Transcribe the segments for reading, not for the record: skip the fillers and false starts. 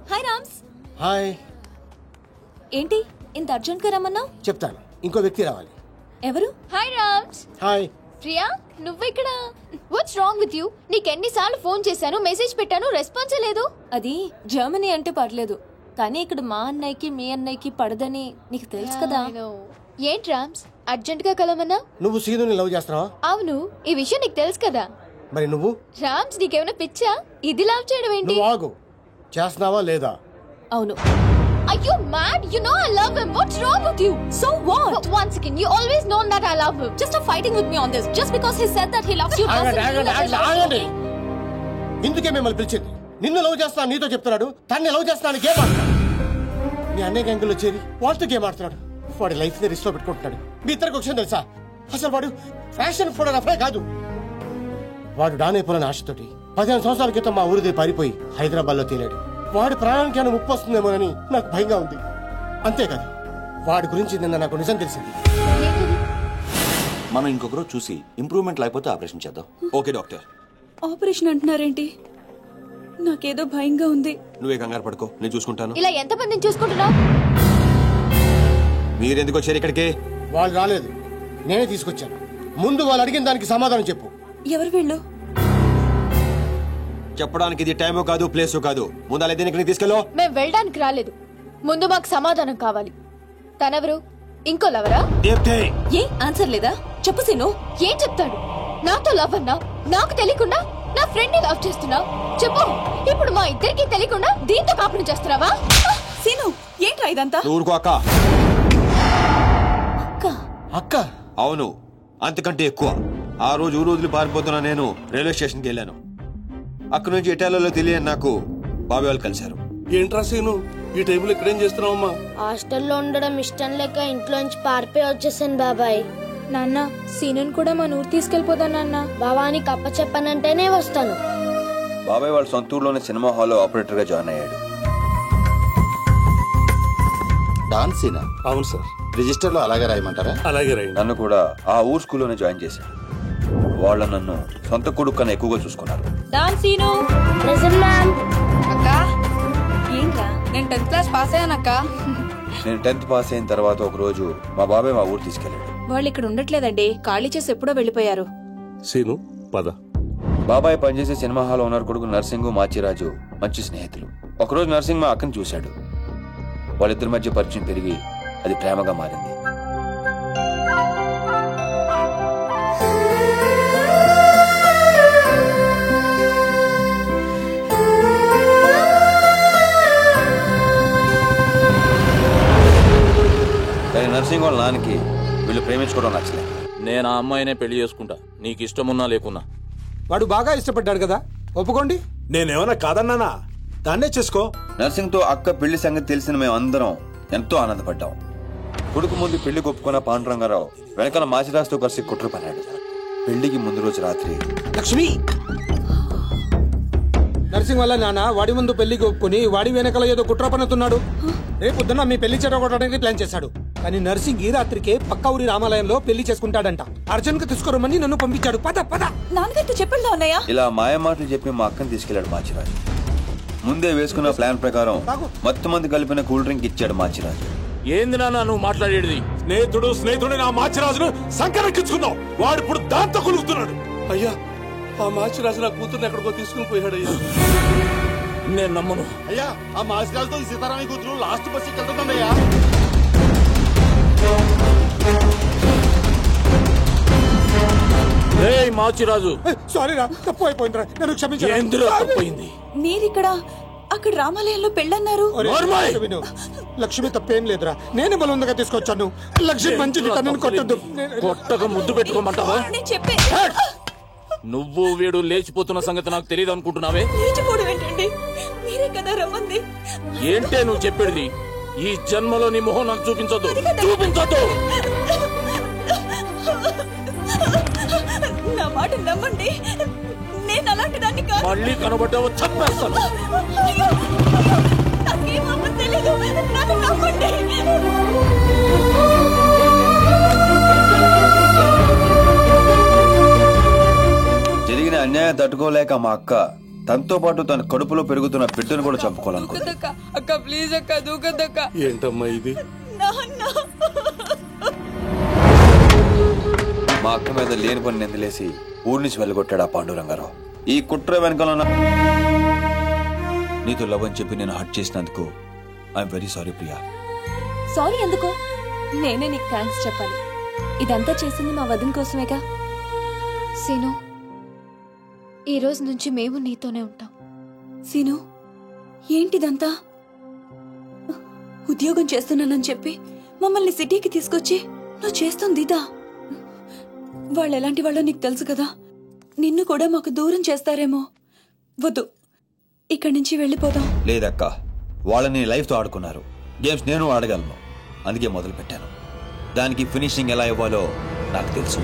Hi Rams. Hi. ఏంటి ఇంత urgent గా రమ్మన్నావు? చెప్తాను, ఇంకో వ్యక్తి రావాలి. ఎవరు? హాయ్ రామ్స్. హాయ్. ప్రియా, నువ్వెక్కడ? What's wrong with you? నీకెన్నిసార్లు ఫోన్ చేశాను, మెసేజ్ పెట్టాను, రెస్పాన్సే లేదు. అది జర్మనీ అంటే పర్లేదు, కానీ ఇక్కడ మా అన్నయ్యకి మీ అన్నయ్యకి పడదని నీకు తెలుసు కదా. ఏంటి రామ్స్ అర్జెంట్ గా కలవమన్నా? నువ్వు సీనుని లవ్ చేస్తున్నావా? అవును, ఈ విషయం నీకు తెలుసు కదా. మరి నువ్వు? రామ్స్ నీకేమైనా పిచ్చా? ఇది లవ్ చేయడం ఏంటి? నువ్వు ఆగు. చేస్తున్నావా లేదా? అవును. Are you mad? You know I love him. What's wrong with you? So what? But one second, you always known that I love him. Just stop fighting with me on this. Just because he said that he loves you doesn't mean that he loves you. ఇందుకే మిమ్మల్ని పిలిచింది. నిన్ను love చేస్తున్నా నీతో చెప్తున్నాడు, తన్ని love చేస్తున్నాను game ఆడుతున్నాడు. మీ అన్నయ్య గంగులు వచ్చేది వాడితో గేమ్ ఆడుతున్నాడు. వాడి లైఫ్ ని రిస్క్ లో పెట్టుకుంటున్నాడు. మీ ఇద్దరికి విషయం తెలుసా? అసలు వాడు ఫ్యాషన్ ఫోటోగ్రాఫరే కాదు. వాడు డానైపోయిన ఆశతోటి 15 సంవత్సరాల క్రితం మా ఊరిది పారిపోయి హైదరాబాద్ లో తేలాడు. వాడి ప్రాణానికి ఏమైనా ముప్పు వస్తుందేమోనని నాకు భయంగా ఉంది. అంతేకాదు, వాడి గురించి నిన్న నాకు నిజం తెలిసింది. మనం ఇంకొకరు చూసి ఇంప్రూవ్మెంట్ లేకపోతే ఆపరేషన్ చేద్దాం. Okay doctor. ఆపరేషన్ అంటున్నారేంటి? నాకేదో భయంగా ఉంది. నువ్వే కంగారు పడుకో, నేను చూసుకుంటాను. ఇలా ఎంతమందిని చూసుకుంటున్నావు? మీరెందుకు వచ్చారు ఇక్కడికి? వాళ్ళు రాలేదు, నేనే తీసుకొచ్చాను. ముందు వాళ్ళు అడిగిన దానికి సమాధానం చెప్పు. ఎవరు వీళ్ళు? చెప్పడానికి ఇది టైమో కాదు, ప్లేసో కాదు. ముందు అలా దీనికి తీసుకెళ్ళో. మేము వెళ్ళడానికి రాలేదు, ముందు మాకు సమాధానం కావాలి. తనెవరు? ఇంకో లవరా? ఏ ఆన్సర్ లేదా? చెప్పు సీను. ఏం చెప్తాడు? నాతో లవ్ అన్నా, నాకు తెలియకుండా నా ఫ్రెండ్ ని లవ్ చేస్తున్నావు. చెప్పు, ఇప్పుడు మా ఇద్దరికి తెలియకుండా దీంతో కాపురం చేస్తున్నావా? సీను, ఏంట్రా ఇదంతా? ఊరుకో అక్క. అక్క? అక్క? అవును, అంతకంటే ఎక్కువ. ఆ రోజు ఊరు పారిపోతున్నా నేను రైల్వే స్టేషన్ కి వెళ్ళాను. అక్కడ నుంచి ఇటాలియాలో తెలియని నాకు బాబాయ్ వాళ్ళు కలిశారు. ఏంట్రా సీను, ఈ టైంలో ఇక్కడేం చేస్తున్నావమ్మా? హాస్టల్లో ఉండడం ఇష్టం లేక ఇంట్లోంచి పారిపోయి వచ్చేసాను బాబాయ్. నాన్న, సీనుని కూడా మన ఊరు తీసుకెళ్లిపోదా నాన్న? బాబానికి అప్ప చెప్పనంటేనే వస్తాను. బాబాయ్ వాళ్ళ సొంత ఊర్లోనే సినిమా హాల్లో ఆపరేటర్ గా జాయిన్ అయ్యాడు. డాన్సీనా? అవును సార్. రిజిస్టర్ లో అలాగే రాయమంటారా? అలాగే రాయండి. నన్ను కూడా ఆ ఊరు స్కూల్లోనే జాయిన్ చేశాడు. వాళ్ళ నన్ను సొంత కొడుకు కన్నా ఎక్కువగా చూసుకున్నారు. సీను. అక్క, ఏంట్రా? నేను 10th క్లాస్ పాస్ అయ్యానక్క. నేను 10th పాస్ అయిన తర్వాత ఒక రోజు మా బాబాయ్ మా ఊరు తీసుకెళ్లాడు. వాళ్ళు ఇక్కడ ఉండట్లేదండి, ఖాళీ చేసి ఎప్పుడో వెళ్ళిపోయారు. సీను పద. బాబాయ్ పనిచేసే సినిమా హాల్ ఓనర్ కొడుకు నర్సింగ్, మాచిరాజు మంచి స్నేహితులు. ఒకరోజు నర్సింగ్ మా అక్కని చూశాడు. వాళ్ళిద్దరి మధ్య పరిచయం పెరిగి అది ప్రేమగా మారింది. కానీ నర్సింగ్ వాళ్ళ నాన్నకి వీళ్ళు ప్రేమించుకోవడం నచ్చలేదు. నేను ఆ అమ్మాయినే పెళ్లి చేసుకుంటా, నీకు ఇష్టమున్నా లేకున్నా. వాడు బాగా ఇష్టపడ్డాడు కదా, ఒప్పుకోండి. నేనేమన్నా కాదన్నానా? దాన్నే చేసుకో. నర్సింగ్ తో అక్క పెళ్లి సంగతి తెలిసిన మేము అందరం ఎంతో ఆనందపడ్డాం. కొడుకు ముందు పెళ్లి ఒప్పుకున్న పాండురంగారావు వెనకాల మాచిరాజుతో కలిసి కుట్ర పన్నాడు. పెళ్లికి ముందు రోజు రాత్రి లక్ష్మి, నర్సింగ్ వల్ల నాన్న వాడి ముందు పెళ్లికి ఒప్పుకుని వాడి వెనకాల ఏదో కుట్ర పన్నుతున్నాడు. రేపొద్దున మీ పెళ్లి చెడగొట్టడానికి ప్లాన్ చేశాడు. కానీ నర్సింగ్ ఈ రాత్రికే పక్క ఊరి రామాలయంలో పెళ్లి చేసుకుంటాడంట. అర్జున్ కు తీసుకురమ్మని నన్ను పంపించాడు. పద పద. నాన్నగారితో చెప్పండి అన్నయ్య. ఇలా మాయ మాటలు చెప్పి మా అక్కని తీసుకెళ్లాడు మాచిరాజు. ముందే వేసుకున్న ప్లాన్ ప్రకారం మొత్తం మంది కలిపిన కూల్ డ్రింక్ ఇచ్చాడు మాచిరాజు. ఏంది నాన్న నువ్వు మాట్లాడేది? స్నేహితుడు నా మాచిరాజును సంకరెక్కించుకున్నావు. వాడు ఇప్పుడు దాంతో కొలుగుతున్నాడు. అయ్యా, ఆ మాచిరాజు నా కూతురు ఎక్కడికో తీసుకుని పోయాడు. అయ్యా, నేను నమ్మను. అయ్యా, ఆ మాసిరాజుతో సీతారామయ్య కూతురు లాస్ట్ బస్ వెళ్తుందయ్యా. మాచిరాజు, సారీ రా, తప్పు అయిపోయిందిరా, నన్ను క్షమించు. ఎందులో తప్పయింది? మీరిక్కడ అక్కడ రామాలయంలో పెళ్ళన్నారు. లక్ష్మి తప్పేం లేదురా, నేనే బలవంతంగా తీసుకొచ్చాను. లక్ష్మి మంచిది, తనని కొట్టద్దు. కొట్టక ముద్దు పెట్టుకోమంటావా? చెప్పే నువ్వు వీడు లేచిపోతున్న సంగతి నాకు తెలియదు అనుకుంటున్నావే? లేచిపోవడం ఏంటండి? మీరే కదా రమ్మంది. ఏంటే నువ్వు చెప్పేది? ఈ జన్మలో నీ మొహం నాకు చూపించొద్దు, చూపించొద్దు. నా మాట నమ్మండి, నేను అలాంటి దాన్ని కాదు. మళ్ళీ కనబడ్డావో చంపేస్తాను. నాకేమో తెలీదు, నన్ను నమ్మండి. జరిగిన అన్యాయం తట్టుకోలేక మా అక్క తనతో పాటు తన కడుపులో పెరుగుతున్న బిడ్డను కూడా చంపుకోవాలనుకుంది. అక్క ప్లీజ్ అక్క దూకద్దక్క. ఏంటమ్మా ఇది? మా అక్క మీద లేని పని నిందలేసి ఊరి నుంచి వెళ్ళగొట్టాడు ఆ పాండురంగారావు. ఈ కుట్ర వెనకాల నీతో లవ్ అని చెప్పి నేను హర్ట్ చేసినందుకు I'm very sorry Priya. Sorry ఎందుకు? నేనే నీకు థ్యాంక్స్ చెప్పాలి. ఇదంతా చేసింది మా వదిన కోసమేగా. సీను, ఈ రోజు నుంచి మేము నీతోనే ఉంటాం. సీను, ఏంటిదంతా? ఉద్యోగం చేస్తున్నానని చెప్పి మమ్మల్ని సిటీకి తీసుకొచ్చి నువ్వు చేస్తుంది ఇదా? వాళ్ళు ఎలాంటి వాళ్ళో నీకు తెలుసు కదా. నిన్ను కూడా మాకు దూరం చేస్తారేమో. వద్దు, ఇక్కడి నుంచి వెళ్ళిపోదాం. లేదక్క, వాళ్ళని లైఫ్తో ఆడుకున్నారు. గేమ్స్ నేను ఆడగలను, అందుకే మొదలు పెట్టాను. దానికి ఫినిషింగ్ ఎలా ఇవ్వాలో నాకు తెలుసు.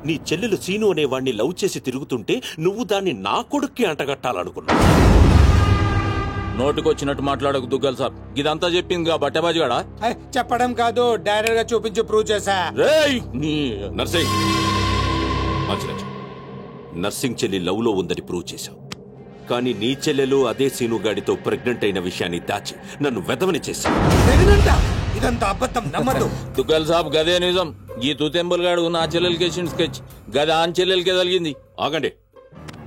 నీ చెల్లెలు సీను అనే వాణ్ణి లవ్ చేసి తిరుగుతుంటే నువ్వు దాన్ని నా కొడుక్కి అంటగట్టాలనుకున్నా. నోటికొచ్చినట్టు మాట్లాడకు దుగ్గల్ సాబ్. ఇదంతా చెప్పింది బట్టబాజిగాడా? చెప్పడం కాదు, డైరెక్ట్ గా చూపించి ప్రూవ్ చేశా. నర్సింగ్ నర్సింగ్ చెల్లి లవ్ లో ఉందని ప్రూవ్ చేశావు. కానీ నీ చెల్లెలు అదే సీనుగాడితో ప్రెగ్నెంట్ అయిన విషయాన్ని దాచి నన్ను వెదవని చేశావు. ఇదంతా అబద్ధం, నమ్మదు. దుగ్గల్ సాబ్ గదే నిజం. ఈ తూతెంబుల్ గాడు నా చెల్లెలకి వేసిన స్కెచ్ గది ఆన్ చెల్లెలకే తగిలింది. ఆగండి,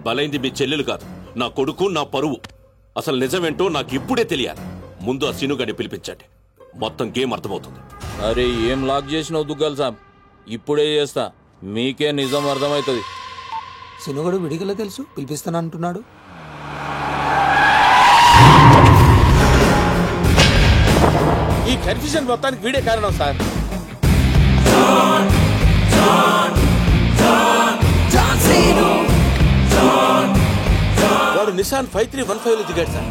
బలైంది మీ చెల్లెలు కాదు, నా కొడుకు, నా పరువు. అసలు నిజమేంటో నాకు ఇప్పుడే తెలియాలి. ముందు ఆ సీనుగాడిని పిలిపించండి, మొత్తం గేమ్ అర్థమవుతుంది. అరే ఏం లాక్ చేసినావు దుగ్గల్ సాబ్? ఇప్పుడే చేస్తా, మీకే నిజం అర్థమవుతుంది. సినుగడు విడిగల తెలుసు, పిలిపిస్తాను అంటున్నాడు. ఈ కన్ఫ్యూజన్ మొత్తానికి వీడే కారణం సార్. వాడు నిసాన్ 5315 లో దిగాడు సార్.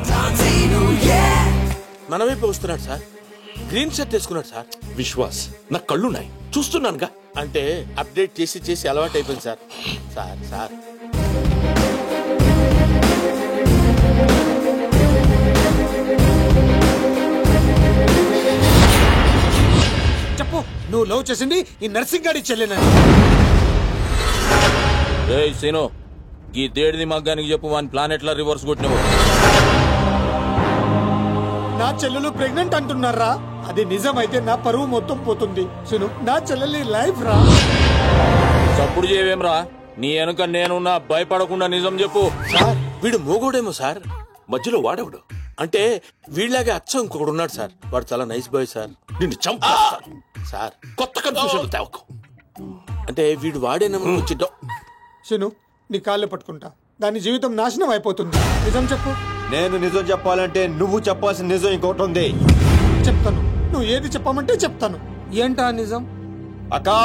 మన వైపు వస్తున్నాడు సార్. గ్రీన్ షర్ట్ వేసుకున్నాడు సార్. విశ్వాస్, నా కళ్ళున్నాయి, చూస్తున్నానుగా. అంటే అప్డేట్ చేసి చేసి అలవాటు అయిపోయింది సార్. సార్ సార్ చెప్పు, నువ్వు లవ్ చేసింది ఈ నర్సింగ్ గాడి చెల్లెనని. ఏయ్ సీను, ఈ దేడిది మగ్గానికి చెప్పు, వాని ప్లానెట్లా రివర్స్ కొట్టినవు. నా చెల్లెలు ప్రెగ్నెంట్ అంటున్నారా? అది నిజమైతే నా పరువు మొత్తం పోతుంది. సిను, నా చెల్లెలి లైఫ్ రా. చప్పుడు చేయవేమ్రా, నీ వెనుక నేనున్నా, భయపడకుండా నిజం చెప్పు. సార్ వీడు మోగోడేమో సార్, మధ్యలో వాడేవాడు. అంటే వీళ్ళలాగే అచ్చం ఇంకొకడు ఉన్నాడు సార్. వాడు చాలా నైస్ బాయ్ సార్. నిన్ను చంపేస్తాను సార్. కొత్త కన్ఫ్యూజన్ తేవకు. అంటే వీడు వాడేనేమో వచ్చిద్దాం. సిను, నీ కాళ్ళు పట్టుకుంటా, దాని జీవితం నాశనం అయిపోతుంది. నిజం చెప్పు. నేను నిజం చెప్పాలంటే నువ్వు చెప్పాల్సిన నిజం ఇంకోటి ఉంది. చెప్తాను, నువ్వు ఏది చెప్పమంటే చెప్తాను. ఏంటా నిజం? అక్కా,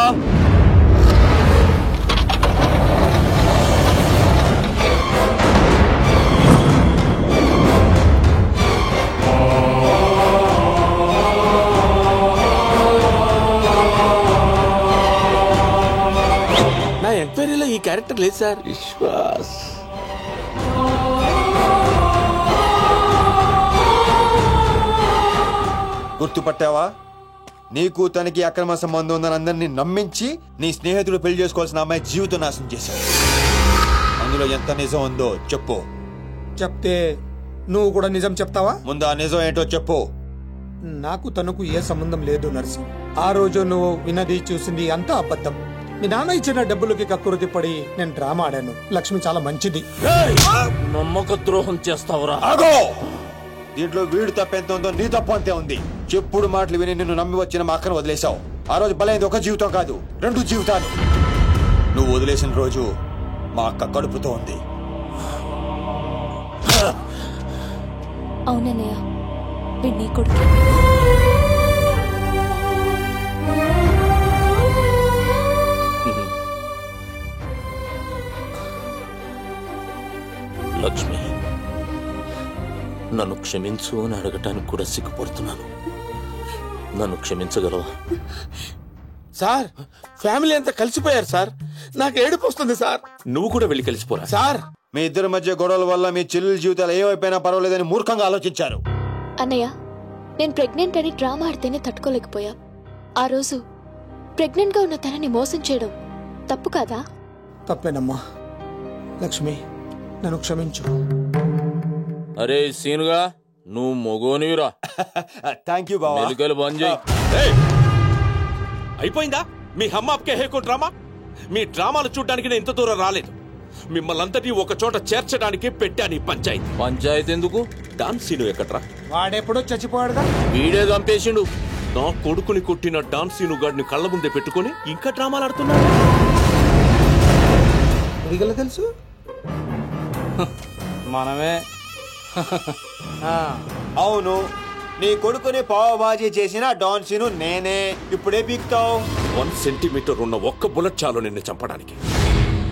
నా ఎంక్వైరీలో ఈ క్యారెక్టర్ లేదు సార్. విశ్వాస్ గుర్తుపట్టావా? నీకు తనకి అక్రమ సంబంధం ఉందని అందరినీ నమ్మించి నీ స్నేహితుడు పెళ్లి చేసుకోవాల్సిన అమ్మాయి జీవితం నాశనం చేశావు. అందులో ఎంత నిజం ఉందో చెప్పు. చెప్తే నువ్వు కూడా నిజం చెప్తావా? ముందు ఆ నిజం ఏంటో చెప్పు. నాకు తనకు ఏ సంబంధం లేదు నర్సింగ్. ఆ రోజు నువ్వు విన్నది చూసింది అంతా అబద్ధం. మీ నాన్న ఇచ్చిన డబ్బులకి కక్కురుతి పడి నేను డ్రామా ఆడాను. లక్ష్మి చాలా మంచిది. నమ్మక ద్రోహం చేస్తావురా? దీంట్లో వీడు తప్పెంత ఉందో నీ తప్పు అంతే ఉంది. చెప్పుడు మాటలు విని నిన్ను నమ్మి వచ్చిన మా అక్కను వదిలేశావు. ఆ రోజు బలైంది ఒక జీవితం కాదు, 2 జీవితాలు. నువ్వు వదిలేసిన రోజు మా అక్క కడుపుతో ఉంది. అవునన్నయ్య, వీడు నీ కొడుకు. లక్ష్మి, నన్ను క్షమించు అని అడగటానికి కూడా సిగ్గుపడుతున్నాను. నన్ను క్షమించగలవా? సార్, ఫ్యామిలీ అంతా కలిసిపోయారు సార్. నాకు ఏడుపు వస్తుంది సార్. నువ్వు కూడా వెళ్ళి కలిసిపోరా సార్. మీ ఇద్దరి మధ్య గొడవల వల్ల మీ చెల్లెల జీవితాలు ఏమైపోయినా పర్వాలేదని మూర్ఖంగా ఆలోచించారు. అన్నయ్య, నేను ప్రెగ్నెంట్ అని డ్రామా ఆడితేనే తట్టుకోలేకపోయా. ఆ రోజు ప్రెగ్నెంట్ గా ఉన్న తనని మోసం చేయడం తప్పు కాదా? తప్పేనమ్మా. లక్ష్మి, నన్ను క్షమించు. అరే సీనుగా, నువ్వు మొగోనివిరా. థ్యాంక్ యూ బావా. మెలికలు బంద్ చేయి. అయిపోయిందా మీ హమ్మాప్కే హేకో డ్రామా? మీ డ్రామాలు చూడడానికి నేను ఇంత దూరం రాలేదు. మిమ్మల్ని అందరినీ ఒక చోట చేర్చడానికి పెట్టాను ఈ పంచాయతీ. పంచాయతీ ఎందుకు? డాన్ సీను ఎక్కడ్రా? వాడెప్పుడో చచ్చిపోయాడుగా. వీడే చంపేసిండు. నా కొడుకుని కొట్టిన డాన్ సీను గాడిని కళ్ళ ముందే పెట్టుకుని ఇంకా డ్రామాలు ఆడుతున్నాడు. అడిగల తెలుసు మనమే. అవును, నీ కొడుకుని పావబాజీ చేసిన డాన్ సీను నేనే. ఇప్పుడే పీక్తావు. 1 సెంటీమీటర్ ఉన్న ఒక్క బుల్లెట్ చాలు నిన్ను చంపడానికి.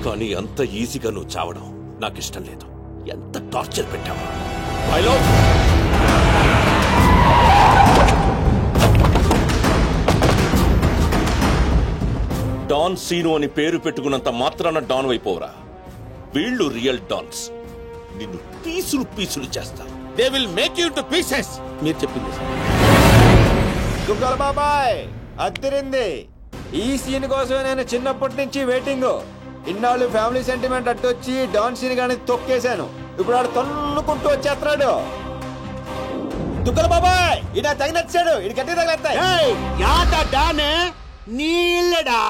కానీ అంత ఈజీగా నువ్వు చావడం నాకు ఇష్టం లేదు. ఎంత టార్చర్ పెట్టావు. డాన్ సీను అని పేరు పెట్టుకున్నంత మాత్రాన డాన్ అయిపోవరా. వీళ్ళు రియల్ డాన్స్. నిన్ను పీసులు పీసులు చేస్తారు. They will make you to pieces. మీరు చెప్పింది దుగ్గల బాబాయ్ అద్దరింది. ఈ సీన్ కోసమే నేను చిన్నప్పటి నుంచి వెయిటింగ్. ఇన్నాళ్ళు ఫ్యామిలీ సెంటిమెంట్ అట్టొచ్చి డాన్ సీన్ గాని తొక్కేశాను. ఇప్పుడు ఆడు తన్నుకుంటూ వచ్చేస్తున్నాడు. దుగ్గల బాబాయ్ ఇడ తగినచ్చాడు. ఇది గట్టి తగిలేస్తాయి. நீ இல்லடா,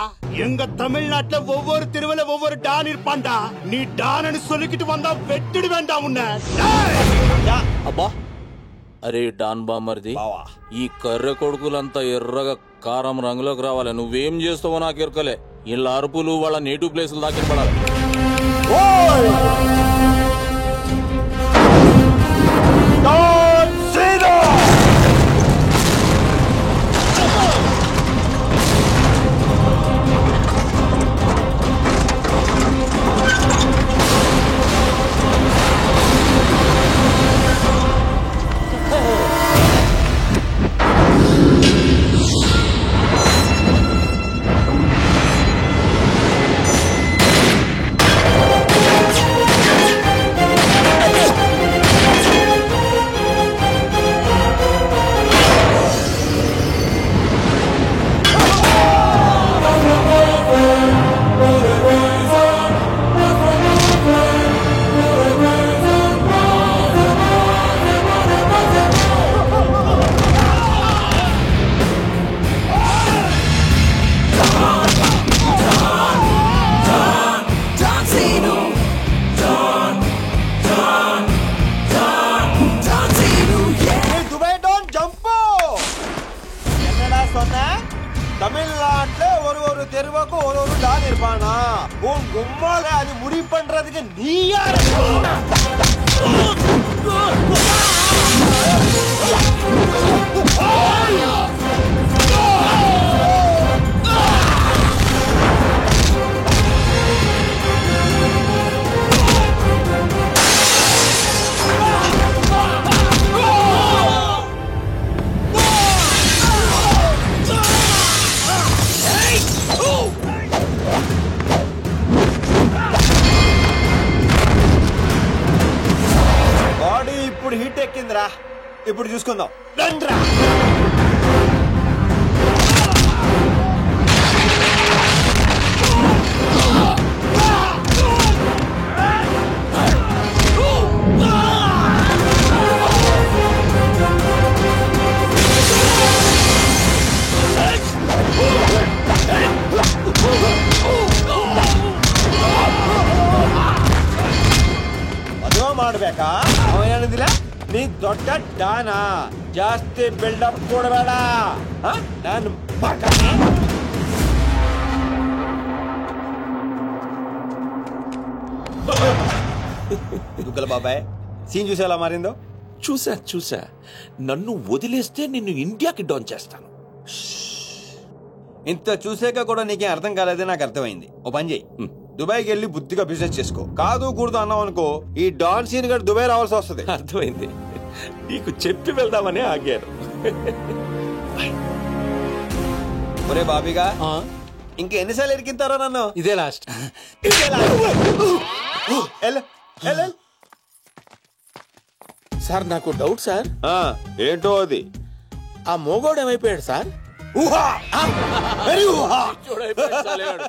எங்க தமிழ்நாட்டுல ஒவ்வொரு தெருவுல ஒவ்வொரு டான் இருப்பான்டா. நீ டான்னு சொல்லிக்கிட்டு வந்தா வெட்டிடு வேண்டாம் உன்னை. అబ్బా, అరే డాన్ బామర్ది, ఈ కర్రె కొడుకులంతా ఎర్రగా కారం రంగులోకి రావాలి. నువ్వేం చేస్తావో నాకు ఎరకలే. ఇలా అరుపులు వాళ్ళ నేటివ్ ప్లేసులు దాకి పడాలి. தமிழ்நாட்டுல ஒரு தெருவுக்கு ஒரு டான் இருப்பானா? உன் கும்மால அது முடிவு பண்றதுக்கு நீ யாரு? ఇప్పుడు హీట్ ఎక్కిందిరా. ఇప్పుడు చూసుకుందాం. రండ్రా. ಮದುವೆ ಮಾಡ್ಬೇಕಾ? ಅವನೇನಿದಿಲ್ಲ, ನೀ ದೊಡ್ಡ ಡಾನ, ಜಾಸ್ತಿ ಬಿಲ್ಡಪ್ ಕೊಡಬೇಡ. ನಾನು దుగ్గల బాబాయ్ సీన్ చూసి ఎలా మారిందో. చూసా నన్ను వదిలేస్తే నిన్ను ఇండియాకి డాన్ చేస్తాను. ఇంత చూసాక కూడా నీకేం అర్థం కాలేదే నాకు అర్థమైంది. ఓ పని చేయి, దుబాయ్కి వెళ్ళి బుద్ధిగా బిజినెస్ చేసుకో. కాదు కూడదు అన్నావు అనుకో, ఈ డాన్ సీన్ గడు దుబాయ్ రావాల్సి వస్తుంది. అర్థమైంది. నీకు చెప్పి వెళ్దామని ఆగాను. ఒరే బాబీగా, ఇంకా ఎన్నిసార్లు ఎరికింతారో నన్ను? ఇదే లాస్ట్. సార్ నాకు డౌట్ సార్. ఏంటో అది? ఆ మోగోడు ఏమైపోయాడు సార్? ఊహా వెరీ ఊహా. చూడైపోయాడు.